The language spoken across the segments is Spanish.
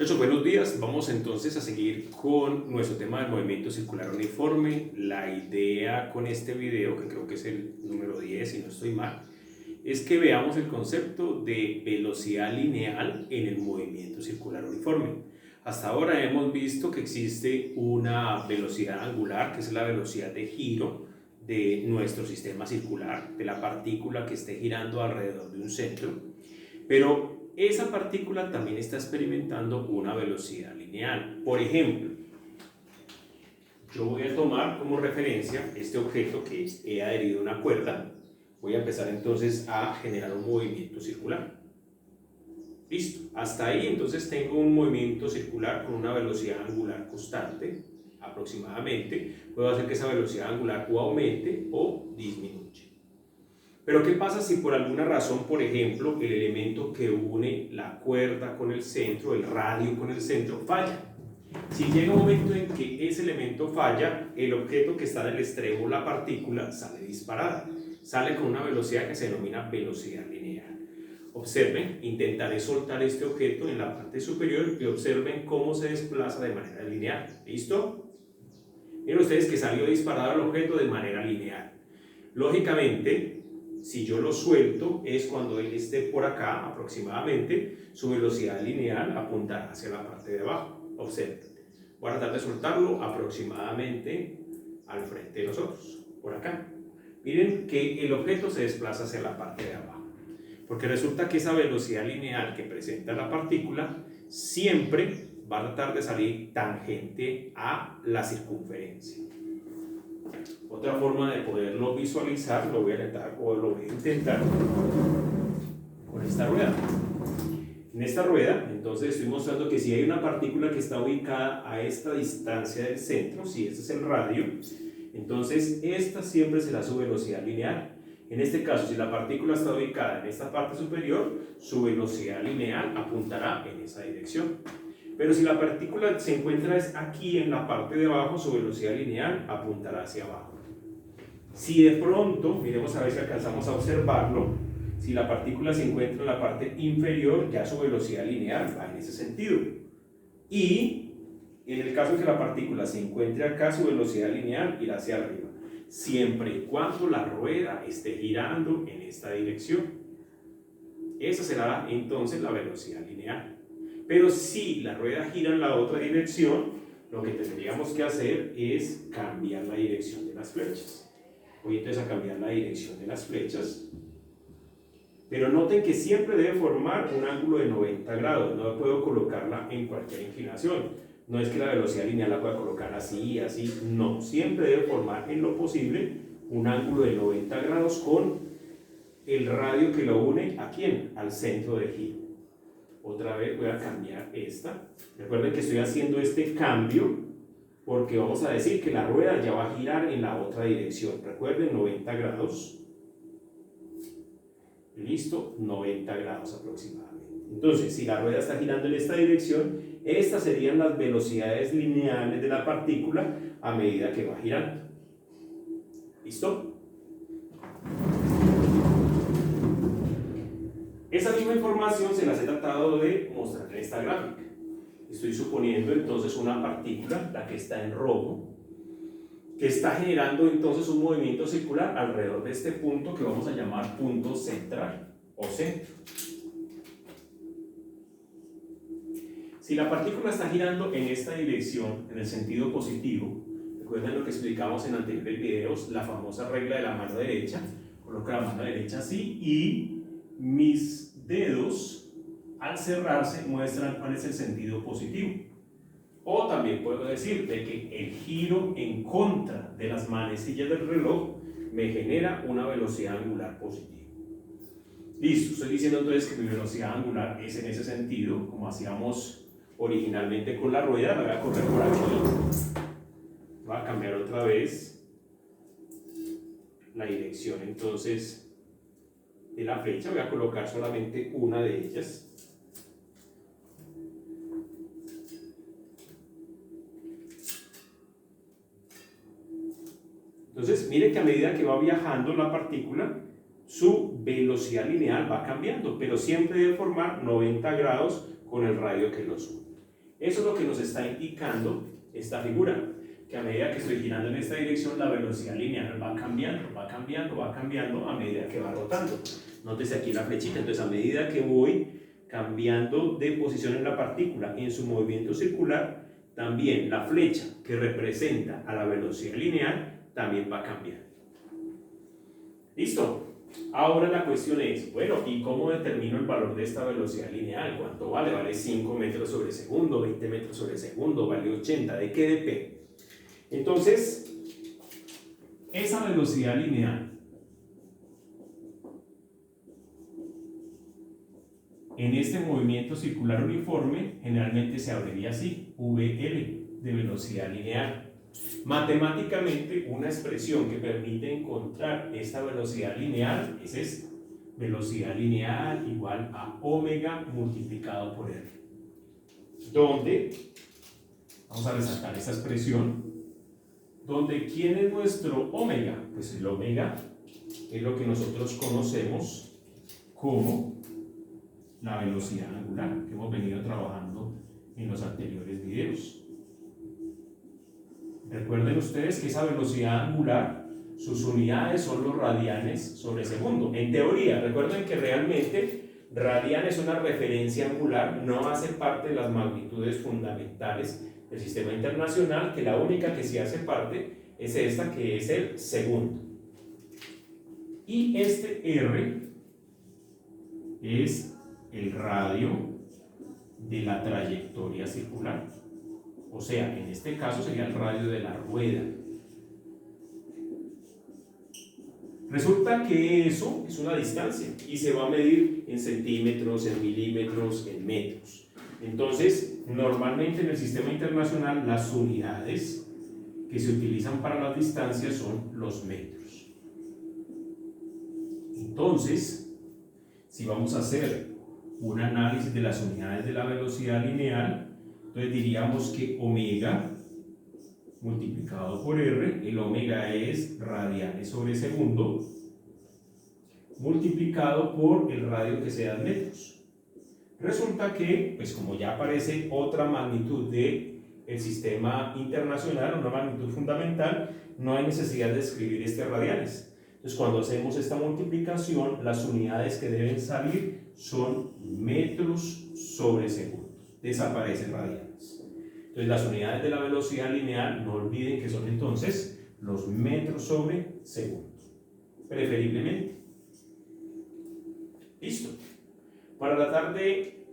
Muchachos, buenos días. Vamos entonces a seguir con nuestro tema del movimiento circular uniforme. La idea con este video, que creo que es el número 10 si no estoy mal, es que veamos el concepto de velocidad lineal en el movimiento circular uniforme. Hasta ahora hemos visto que existe una velocidad angular, que es la velocidad de giro de nuestro sistema circular, de la partícula que esté girando alrededor de un centro, pero esa partícula también está experimentando una velocidad lineal. Por ejemplo, yo voy a tomar como referencia este objeto que he adherido a una cuerda. Voy a empezar entonces a generar un movimiento circular. Listo, hasta ahí entonces tengo un movimiento circular con una velocidad angular constante, aproximadamente. Puedo hacer que esa velocidad angular o aumente o disminuya. Pero ¿qué pasa si por alguna razón, por ejemplo, el elemento que une la cuerda con el centro, el radio con el centro, falla? Si llega un momento en que ese elemento falla, el objeto que está en el extremo, la partícula, sale disparada. Sale con una velocidad que se denomina velocidad lineal. Observen, intentaré soltar este objeto en la parte superior y observen cómo se desplaza de manera lineal. ¿Listo? Miren ustedes que salió disparado el objeto de manera lineal. Lógicamente, si yo lo suelto, es cuando él esté por acá aproximadamente, su velocidad lineal apuntará hacia la parte de abajo. Observen. Voy a tratar de soltarlo aproximadamente al frente de nosotros, por acá. Miren que el objeto se desplaza hacia la parte de abajo, porque resulta que esa velocidad lineal que presenta la partícula siempre va a tratar de salir tangente a la circunferencia. Otra forma de poderlo visualizar, lo voy a intentar con esta rueda. En esta rueda, entonces estoy mostrando que si hay una partícula que está ubicada a esta distancia del centro, si este es el radio, entonces esta siempre será su velocidad lineal. En este caso, si la partícula está ubicada en esta parte superior, su velocidad lineal apuntará en esa dirección. Pero si la partícula se encuentra aquí en la parte de abajo, su velocidad lineal apuntará hacia abajo. Si de pronto, miremos a ver si alcanzamos a observarlo, si la partícula se encuentra en la parte inferior, ya su velocidad lineal va en ese sentido. Y en el caso de que la partícula se encuentre acá, su velocidad lineal irá hacia arriba, siempre y cuando la rueda esté girando en esta dirección. Esa será entonces la velocidad lineal. Pero si la rueda gira en la otra dirección, lo que tendríamos que hacer es cambiar la dirección de las flechas. Voy entonces a cambiar la dirección de las flechas. Pero noten que siempre debe formar un ángulo de 90 grados. No puedo colocarla en cualquier inclinación. No es que la velocidad lineal la pueda colocar así, así. No, siempre debe formar en lo posible un ángulo de 90 grados con el radio que lo une ¿a quién? Al centro de giro. Otra vez voy a cambiar esta. Recuerden que estoy haciendo este cambio porque vamos a decir que la rueda ya va a girar en la otra dirección. Recuerden, 90 grados. Listo, 90 grados aproximadamente. Entonces, si la rueda está girando en esta dirección, estas serían las velocidades lineales de la partícula a medida que va girando. ¿Listo? Esa misma información se las he tratado de mostrar en esta gráfica. Estoy suponiendo entonces una partícula, la que está en rojo, que está generando entonces un movimiento circular alrededor de este punto que vamos a llamar punto central o centro. Si la partícula está girando en esta dirección, en el sentido positivo, recuerden lo que explicamos en anteriores videos, la famosa regla de la mano derecha. Coloco la mano derecha así y mis dedos al cerrarse muestran cuál es el sentido positivo. O también puedo decir de que el giro en contra de las manecillas del reloj me genera una velocidad angular positiva. Listo, estoy diciendo entonces que mi velocidad angular es en ese sentido, como hacíamos originalmente con la rueda. Me voy a correr por aquí. Voy a cambiar otra vez la dirección entonces de la flecha. Voy a colocar solamente una de ellas. Entonces, mire que a medida que va viajando la partícula, su velocidad lineal va cambiando, pero siempre debe formar 90 grados con el radio que los une. Eso es lo que nos está indicando esta figura, que a medida que estoy girando en esta dirección, la velocidad lineal va cambiando, va cambiando, va cambiando a medida que va rotando. Nótese aquí la flechita, entonces a medida que voy cambiando de posición en la partícula en su movimiento circular, también la flecha que representa a la velocidad lineal también va cambiando. ¿Listo? Ahora la cuestión es, bueno, ¿y cómo determino el valor de esta velocidad lineal? ¿Cuánto vale? ¿Vale 5 metros sobre segundo, 20 metros sobre segundo, vale 80? ¿De qué depende? Entonces, esa velocidad lineal en este movimiento circular uniforme generalmente se abreviaría así, VL, de velocidad lineal. Matemáticamente, una expresión que permite encontrar esta velocidad lineal es esta: velocidad lineal igual a omega multiplicado por R. Donde, vamos a resaltar esta expresión, donde ¿quién es nuestro omega? Pues el omega es lo que nosotros conocemos como la velocidad angular, que hemos venido trabajando en los anteriores videos. Recuerden ustedes que esa velocidad angular, sus unidades son los radianes sobre segundo. En teoría, recuerden que realmente radian es una referencia angular, no hace parte de las magnitudes fundamentales del sistema internacional, que la única que sí hace parte es esta, que es el segundo. Y este R es el radio de la trayectoria circular. O sea, en este caso sería el radio de la rueda. Resulta que eso es una distancia y se va a medir en centímetros, en milímetros, en metros. Entonces, normalmente en el sistema internacional las unidades que se utilizan para las distancias son los metros. Entonces, si vamos a hacer un análisis de las unidades de la velocidad lineal, entonces diríamos que omega multiplicado por R, el omega es radianes sobre segundo, multiplicado por el radio que sea en metros. Resulta que, pues como ya aparece otra magnitud del sistema internacional, una magnitud fundamental, no hay necesidad de escribir este radianes. Entonces cuando hacemos esta multiplicación, las unidades que deben salir son metros sobre segundo. Desaparecen radianes. Entonces las unidades de la velocidad lineal, no olviden que son entonces los metros sobre segundo, preferiblemente. Listo. Para tratar de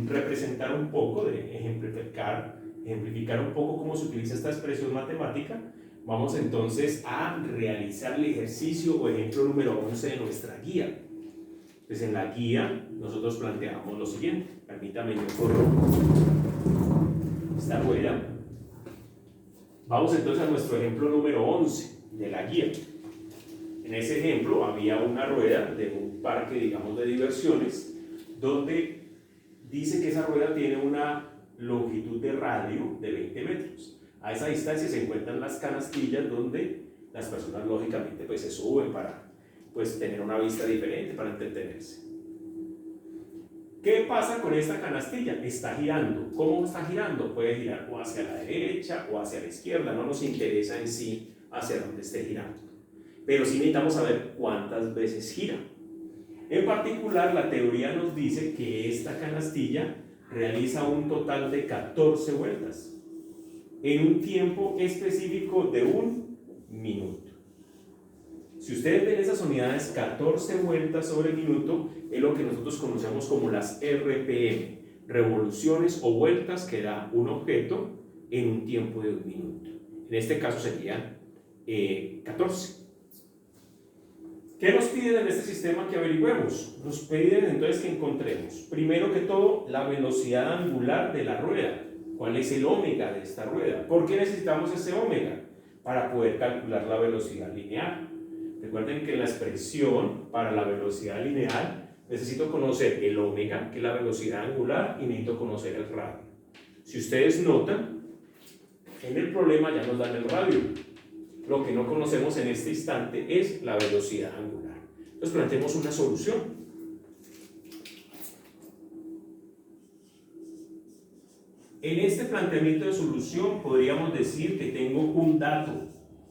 representar un poco, de ejemplificar un poco cómo se utiliza esta expresión matemática, vamos entonces a realizar el ejercicio o ejemplo número 11 de nuestra guía. Pues en la guía nosotros planteamos lo siguiente. Permítame, yo corro esta rueda. Vamos entonces a nuestro ejemplo número 11 de la guía. En ese ejemplo había una rueda de un parque, digamos, de diversiones, donde dice que esa rueda tiene una longitud de radio de 20 metros. A esa distancia se encuentran las canastillas donde las personas lógicamente pues se suben para pues tener una vista diferente, para entretenerse. ¿Qué pasa con esta canastilla? Está girando. ¿Cómo está girando? Puede girar o hacia la derecha o hacia la izquierda, no nos interesa en sí hacia dónde esté girando. Pero sí necesitamos saber cuántas veces gira. En particular, la teoría nos dice que esta canastilla realiza un total de 14 vueltas en un tiempo específico de 1 minuto. Si ustedes ven esas unidades, 14 vueltas sobre minuto, es lo que nosotros conocemos como las RPM, revoluciones o vueltas que da un objeto en un tiempo de 1 minuto. En este caso serían 14. ¿Qué nos piden en este sistema que averigüemos? Nos piden entonces que encontremos, primero que todo, la velocidad angular de la rueda. ¿Cuál es el omega de esta rueda? ¿Por qué necesitamos ese omega? Para poder calcular la velocidad lineal. Recuerden que en la expresión para la velocidad lineal necesito conocer el omega, que es la velocidad angular, y necesito conocer el radio. Si ustedes notan, en el problema ya nos dan el radio. Lo que no conocemos en este instante es la velocidad angular. Entonces planteemos una solución. En este planteamiento de solución podríamos decir que tengo un dato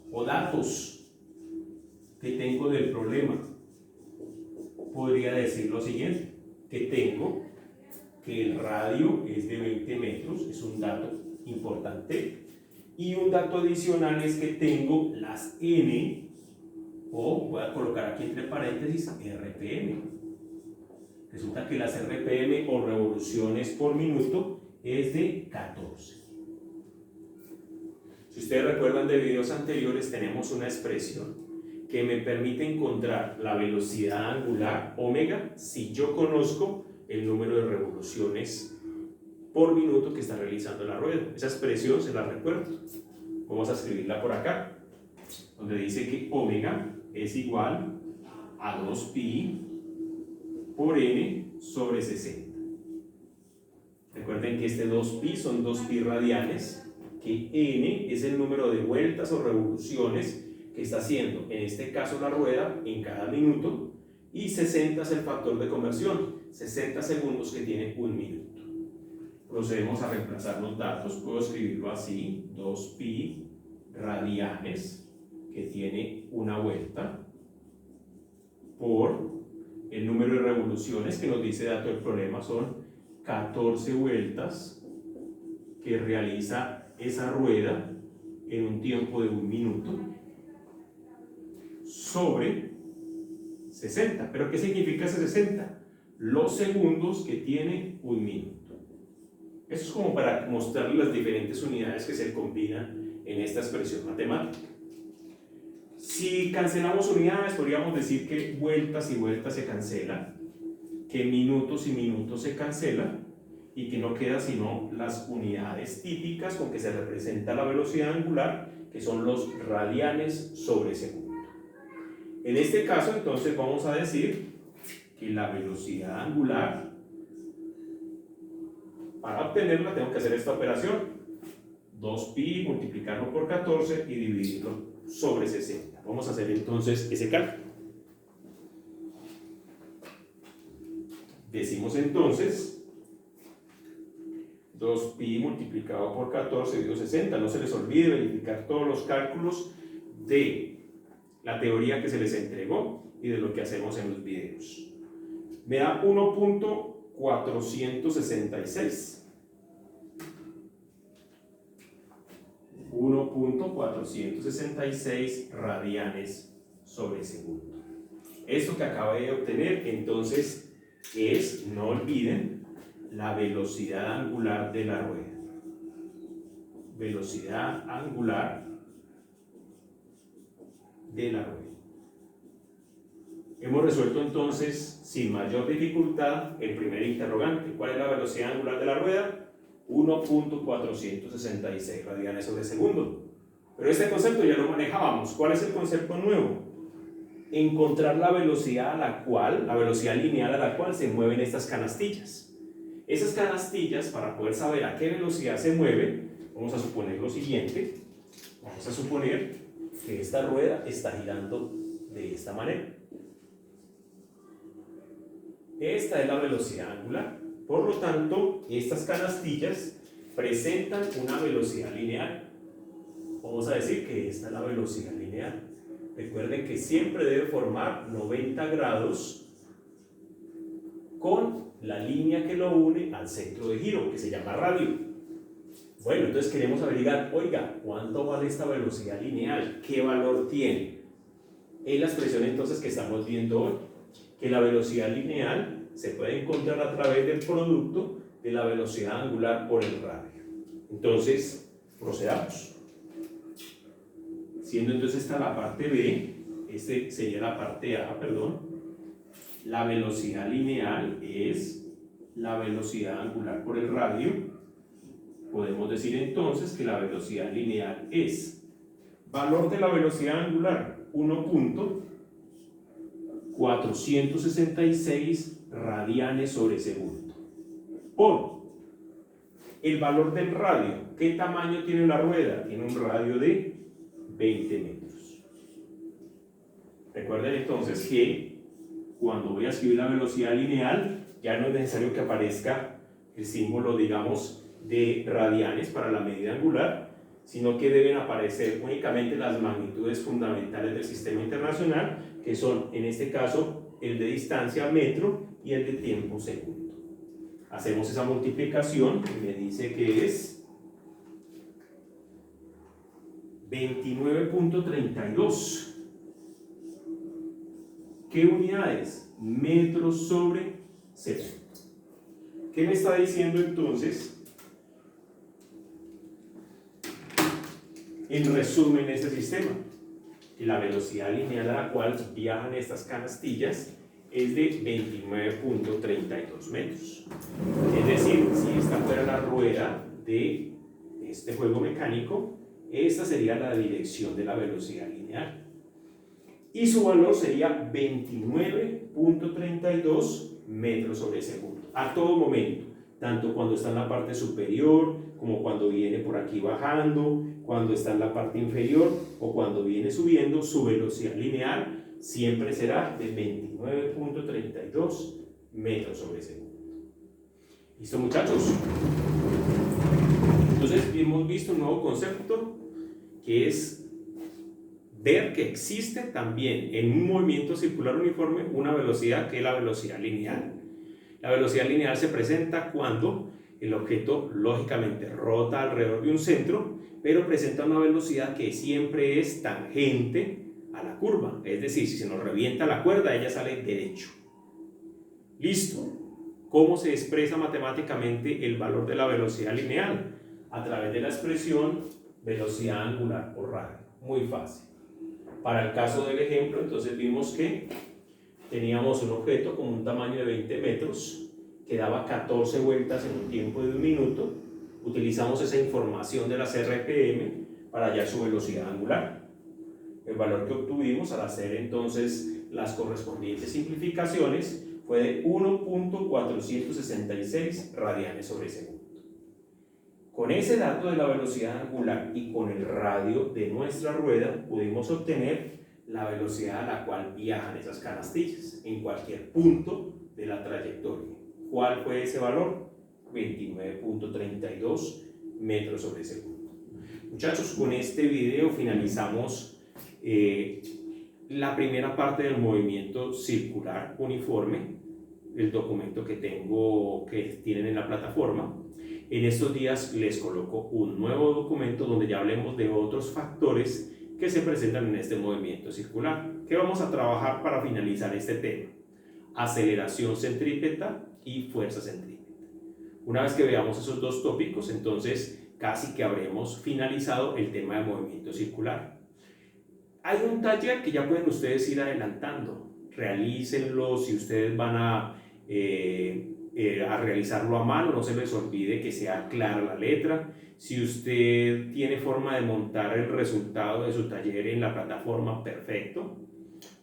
o datos que tengo del problema. Podría decir lo siguiente, que tengo que el radio es de 20 metros, es un dato importante, y un dato adicional es que tengo las N, o voy a colocar aquí entre paréntesis RPM. Resulta que las RPM o revoluciones por minuto es de 14. Si ustedes recuerdan de videos anteriores, tenemos una expresión que me permite encontrar la velocidad angular omega si yo conozco el número de revoluciones por minuto que está realizando la rueda. Esa expresión se la recuerdo. Vamos a escribirla por acá, donde dice que omega es igual a 2pi por n sobre 60. Recuerden que este 2pi son 2pi radianes, que n es el número de vueltas o revoluciones que está haciendo, en este caso la rueda, en cada minuto, y 60 es el factor de conversión, 60 segundos que tiene un minuto. Procedemos a reemplazar los datos, puedo escribirlo así, 2pi radianes, que tiene una vuelta, por el número de revoluciones que nos dice dato del problema son 14 vueltas que realiza esa rueda en un tiempo de un minuto sobre 60. ¿Pero qué significa ese 60? Los segundos que tiene un minuto. Eso es como para mostrarles las diferentes unidades que se combinan en esta expresión matemática. Si cancelamos unidades, podríamos decir que vueltas y vueltas se cancelan, que minutos y minutos se cancelan y que no queda sino las unidades típicas con que se representa la velocidad angular, que son los radianes sobre segundo. En este caso, entonces, vamos a decir que la velocidad angular, para obtenerla tengo que hacer esta operación, 2pi, multiplicarlo por 14 y dividirlo sobre 60. Vamos a hacer entonces ese cálculo. Decimos entonces 2pi multiplicado por 14 dividido 60. No se les olvide verificar todos los cálculos de la teoría que se les entregó y de lo que hacemos en los videos. Me da 1.466. 1.466 radianes sobre segundo. Esto que acabé de obtener entonces es, no olviden, la velocidad angular de la rueda. Velocidad angular de la rueda. Hemos resuelto entonces sin mayor dificultad el primer interrogante. ¿Cuál es la velocidad angular de la rueda? 1.466 radianes sobre segundo. Pero este concepto ya lo manejábamos. ¿Cuál es el concepto nuevo? Encontrar la velocidad la velocidad lineal a la cual se mueven estas canastillas. Esas canastillas, para poder saber a qué velocidad se mueven, vamos a suponer lo siguiente. Vamos a suponer que esta rueda está girando de esta manera. Esta es la velocidad angular. Por lo tanto, estas canastillas presentan una velocidad lineal. Vamos a decir que esta es la velocidad lineal. Recuerden que siempre debe formar 90 grados con la línea que lo une al centro de giro, que se llama radio. Bueno, entonces queremos averiguar, oiga, ¿cuánto vale esta velocidad lineal? ¿Qué valor tiene? Es la expresión entonces que estamos viendo hoy, que la velocidad lineal se puede encontrar a través del producto de la velocidad angular por el radio. Entonces, procedamos. Siendo entonces esta la parte B, este sería la parte A, perdón. La velocidad lineal es la velocidad angular por el radio. Podemos decir entonces que la velocidad lineal es valor de la velocidad angular 1.466 radianes sobre segundo por el valor del radio. ¿Qué tamaño tiene la rueda? Tiene un radio de 20 metros. Recuerden entonces que cuando voy a escribir la velocidad lineal ya no es necesario que aparezca el símbolo, digamos, de radianes para la medida angular, sino que deben aparecer únicamente las magnitudes fundamentales del sistema internacional, que son en este caso el de distancia metro y el de tiempo segundo. Hacemos esa multiplicación y me dice que es 29.32. ¿Qué unidades? Metros sobre segundo. ¿Qué me está diciendo entonces? En resumen, ese sistema, la velocidad lineal a la cual viajan estas canastillas es de 29.32 metros. Es decir, si esta fuera la rueda de este juego mecánico, esta sería la dirección de la velocidad lineal. Y su valor sería 29.32 metros sobre segundo. A todo momento, tanto cuando está en la parte superior, como cuando viene por aquí bajando, cuando está en la parte inferior o cuando viene subiendo, su velocidad lineal siempre será de 29.32 metros sobre segundo. ¿Listo, muchachos? Entonces hemos visto un nuevo concepto que es ver que existe también en un movimiento circular uniforme una velocidad que es la velocidad lineal. La velocidad lineal se presenta cuando el objeto lógicamente rota alrededor de un centro, pero presenta una velocidad que siempre es tangente a la curva. Es decir, si se nos revienta la cuerda, ella sale derecho. Listo. ¿Cómo se expresa matemáticamente el valor de la velocidad lineal? A través de la expresión velocidad angular por radio. Muy fácil. Para el caso del ejemplo, entonces vimos que teníamos un objeto con un tamaño de 20 metros que daba 14 vueltas en un tiempo de 1 minuto. Utilizamos esa información de las RPM para hallar su velocidad angular. El valor que obtuvimos al hacer entonces las correspondientes simplificaciones fue de 1.466 radianes sobre segundo. Con ese dato de la velocidad angular y con el radio de nuestra rueda pudimos obtener la velocidad a la cual viajan esas canastillas en cualquier punto de la trayectoria. ¿Cuál fue ese valor? 29.32 metros sobre segundo. Muchachos, con este video finalizamos la primera parte del movimiento circular uniforme, el documento que tienen en la plataforma. En estos días les coloco un nuevo documento donde ya hablemos de otros factores que se presentan en este movimiento circular. ¿Qué vamos a trabajar para finalizar este tema? Aceleración centrípeta y fuerza centrípeta. Una vez que veamos esos dos tópicos, entonces casi que habremos finalizado el tema de movimiento circular. Hay un taller que ya pueden ustedes ir adelantando. Realícenlo si ustedes van a realizarlo a mano, no se les olvide que sea clara la letra. Si usted tiene forma de montar el resultado de su taller en la plataforma, perfecto.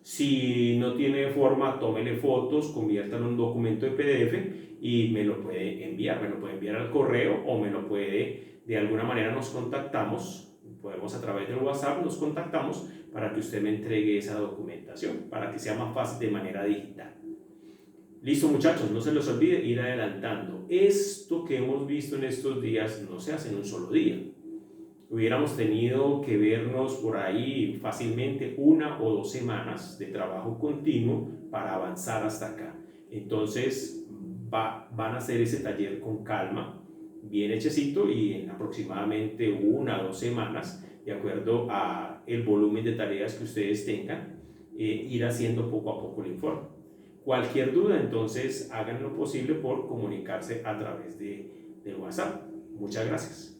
Si no tiene forma, tómele fotos, conviértalo en un documento de PDF y me lo puede enviar al correo o me lo puede, de alguna manera nos contactamos, podemos a través del WhatsApp, nos contactamos para que usted me entregue esa documentación, para que sea más fácil de manera digital. Listo, muchachos, no se les olvide ir adelantando. Esto que hemos visto en estos días no se hace en un solo día. Hubiéramos tenido que vernos por ahí fácilmente 1 o 2 semanas de trabajo continuo para avanzar hasta acá. Entonces van a hacer ese taller con calma, bien hechecito, y en aproximadamente 1 o 2 semanas, de acuerdo a el volumen de tareas que ustedes tengan, ir haciendo poco a poco el informe. Cualquier duda, entonces hagan lo posible por comunicarse a través del WhatsApp. Muchas gracias.